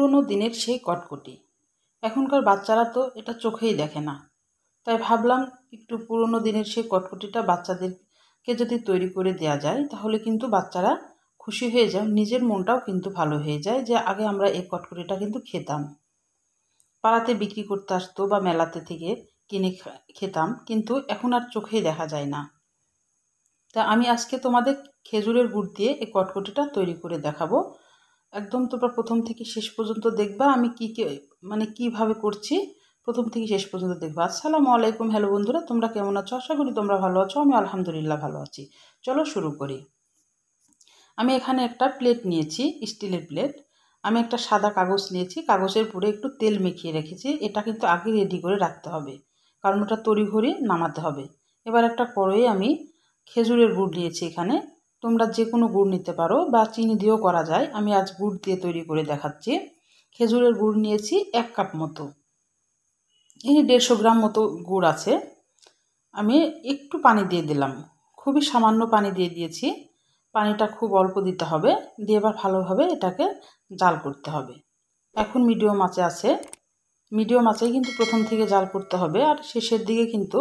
পুরনো দিনের সেই কটকটি। এখনকার বাচ্চারা তো এটা চোখেই দেখে না। তাই ভাবলাম একটু পুরনো দিনের সেই কটকটিটা বাচ্চাদেরকে যদি তৈরি করে দেয়া যায় তাহলে কিন্তু বাচ্চারা খুশি হয়ে যায়, নিজের মনটাও কিন্তু ভালো হয়ে যায় যে আগে আমরা এই কটকটিটা কিন্তু খেতাম। পাড়াতে বিক্রি করতে আসতো বা মেলাতে থেকে কিনে খেতাম, কিন্তু এখন আর চোখেই দেখা যায় না। তা আমি আজকে তোমাদের খেজুরের গুড় দিয়ে এই কটকটিটা তৈরি করে দেখাবো। একদম তোমরা প্রথম থেকে শেষ পর্যন্ত দেখবা আমি কিভাবে করছি। প্রথম থেকে শেষ পর্যন্ত দেখবা। আসসালামু আলাইকুম, হ্যালো বন্ধুরা, তোমরা কেমন আছো? আশা করি তোমরা ভালো আছো। আমি আলহামদুলিল্লাহ ভালো আছি। চলো শুরু করি। আমি এখানে একটা প্লেট নিয়েছি, স্টিলের প্লেট। আমি একটা সাদা কাগজ নিয়েছি, কাগজের উপরে একটু তেল মেখিয়ে রেখেছি। এটা কিন্তু আগে রেডি করে রাখতে হবে, কারণ ওটা তড়িঘড়ি নামাতে হবে। এবার একটা কড়াইয়ে আমি খেজুরের গুড় নিয়েছি। এখানে তোমরা যে কোনো গুড় নিতে পারো বা চিনি দিয়েও করা যায়। আমি আজ গুড় দিয়ে তৈরি করে দেখাচ্ছি। খেজুরের গুড় নিয়েছি 1 কাপ মতো। এই 150 গ্রাম মতো গুড় আছে। আমি একটু পানি দিয়ে দিলাম, খুবই সামান্য পানি দিয়ে দিয়েছি। পানিটা খুব অল্প দিতে হবে, দিয়ে এবার ভালোভাবে এটাকে জাল করতে হবে। এখন মিডিয়াম আঁচে আছে, মিডিয়াম আঁচেই কিন্তু প্রথম থেকে জাল করতে হবে, আর শেষের দিকে কিন্তু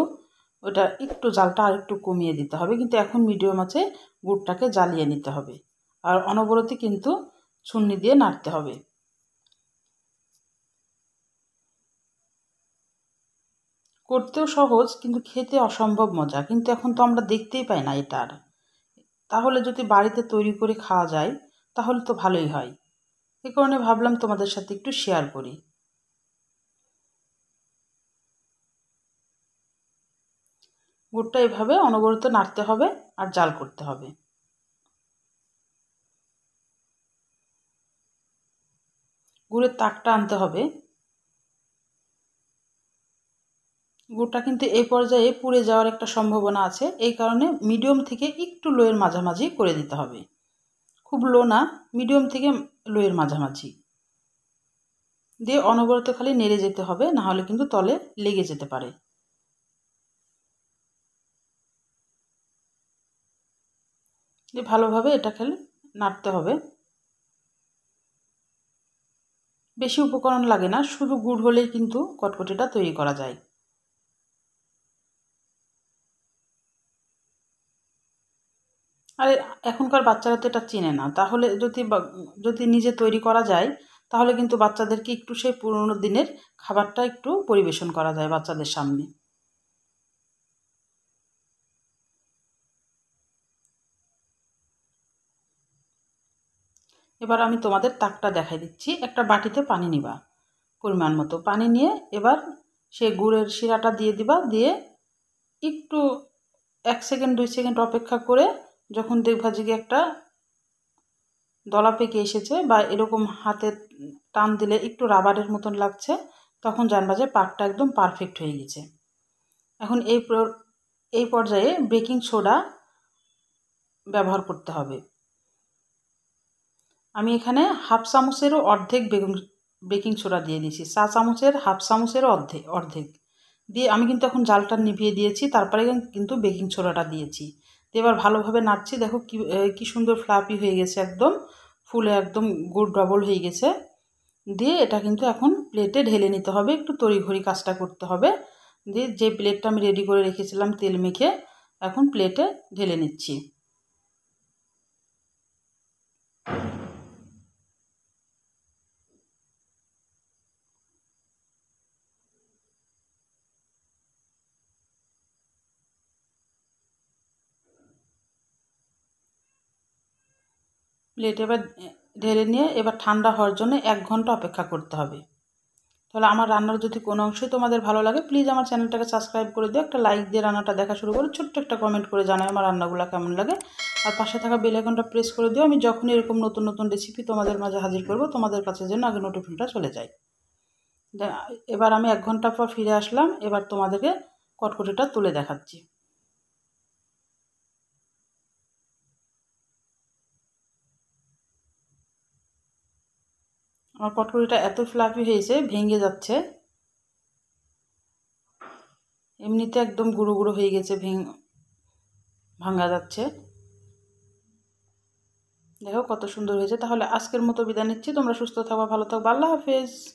ওটা একটু জালটা আর একটু কমিয়ে দিতে হবে। কিন্তু এখন মিডিয়াম আঁচে গুড়টাকে জ্বালিয়ে নিতে হবে, আর অনবরত কিন্তু ছুন্নি দিয়ে নাড়তে হবে। করতেও সহজ, কিন্তু খেতে অসম্ভব মজা। কিন্তু এখন তো আমরা দেখতেই পাই না এটা আর। তাহলে যদি বাড়িতে তৈরি করে খাওয়া যায় তাহলে তো ভালোই হয়। এ কারণে ভাবলাম তোমাদের সাথে একটু শেয়ার করি। গুড়টা এভাবে অনবরত নাড়তে হবে আর জাল করতে হবে। গুড়ের তাকটা আনতে হবে। গুড়টা কিন্তু এই পর্যায়ে পুড়ে যাওয়ার একটা সম্ভাবনা আছে, এই কারণে মিডিয়াম থেকে একটু লোয়ের মাঝামাঝি করে দিতে হবে। খুব লো না, মিডিয়াম থেকে লোয়ের মাঝামাঝি দিয়ে অনবরত খালি নেড়ে যেতে হবে, না হলে কিন্তু তলে লেগে যেতে পারে। দিয়ে ভালোভাবে এটা খেলে নাড়তে হবে। বেশি উপকরণ লাগে না, শুধু গুড় হলেই কিন্তু কটকটিটা তৈরি করা যায়। আর এখনকার বাচ্চারা তো এটা চেনে না। তাহলে যদি নিজে তৈরি করা যায় তাহলে কিন্তু বাচ্চাদেরকে একটু সেই পুরোনো দিনের খাবারটা একটু পরিবেশন করা যায় বাচ্চাদের সামনে। এবার আমি তোমাদের তাকটা দেখাই দিচ্ছি। একটা বাটিতে পানি নিবা, পরিমাণ মতো পানি নিয়ে এবার সেই গুড়ের শিরাটা দিয়ে দিবা। দিয়ে একটু 1 সেকেন্ড 2 সেকেন্ড অপেক্ষা করে যখন দেখবা যে একটা দলা পেকে এসেছে বা এরকম হাতে টান দিলে একটু রাবারের মতন লাগছে, তখন জানবা যে পাকটা একদম পারফেক্ট হয়ে গেছে। এখন এই পর্যায়ে বেকিং সোডা ব্যবহার করতে হবে। আমি এখানে হাফ চামচেরও অর্ধেক বেকিং সোডা দিয়ে দিয়েছি। চা চামচের হাফ চামচেরও অর্ধেক দিয়ে আমি কিন্তু এখন জালটা নিভিয়ে দিয়েছি। তারপরে কিন্তু বেকিং সোডাটা দিয়েছি। এবার ভালোভাবে নাড়ছি। দেখো কি সুন্দর ফ্লাফি হয়ে গেছে, একদম ফুলে একদম গুড় ডবল হয়ে গেছে। দিয়ে এটা কিন্তু এখন প্লেটে ঢেলে নিতে হবে, একটু তড়িঘড়ি কাজটা করতে হবে। দিয়ে যে প্লেটটা আমি রেডি করে রেখেছিলাম তেল মেখে, এখন প্লেটে ঢেলে নিচ্ছি। প্লেটে এবার ঢেলে নিয়ে এবার ঠান্ডা হওয়ার জন্য 1 ঘন্টা অপেক্ষা করতে হবে। তাহলে আমার রান্নার যদি কোনো অংশই তোমাদের ভালো লাগে, প্লিজ আমার চ্যানেলটাকে সাবস্ক্রাইব করে দিও, একটা লাইক দিয়ে রান্নাটা দেখা শুরু করো, ছোট্ট একটা কমেন্ট করে জানাও আমার রান্নাগুলো কেমন লাগে। আর পাশে থাকা বেল আইকনটা প্রেস করে দিও, আমি যখনই এরকম নতুন নতুন রেসিপি তোমাদের মাঝে হাজির করব তোমাদের কাছে যেন আগে নোটিফিকেশনটা চলে যায়। এবার আমি 1 ঘন্টা পর ফিরে আসলাম। এবার তোমাদেরকে কটকটিটা তুলে দেখাচ্ছি। আমার কটকটিটা এত ফ্লাফি হয়েছে ভেঙে যাচ্ছে, এমনিতে একদম গুঁড়ো গুঁড়ো হয়ে গেছে, ভাঙা যাচ্ছে। দেখো কত সুন্দর হয়েছে। তাহলে আজকের মতো বিদায় নিচ্ছি। তোমরা সুস্থ থাকবা, ভালো থাকবা। আল্লাহ হাফেজ।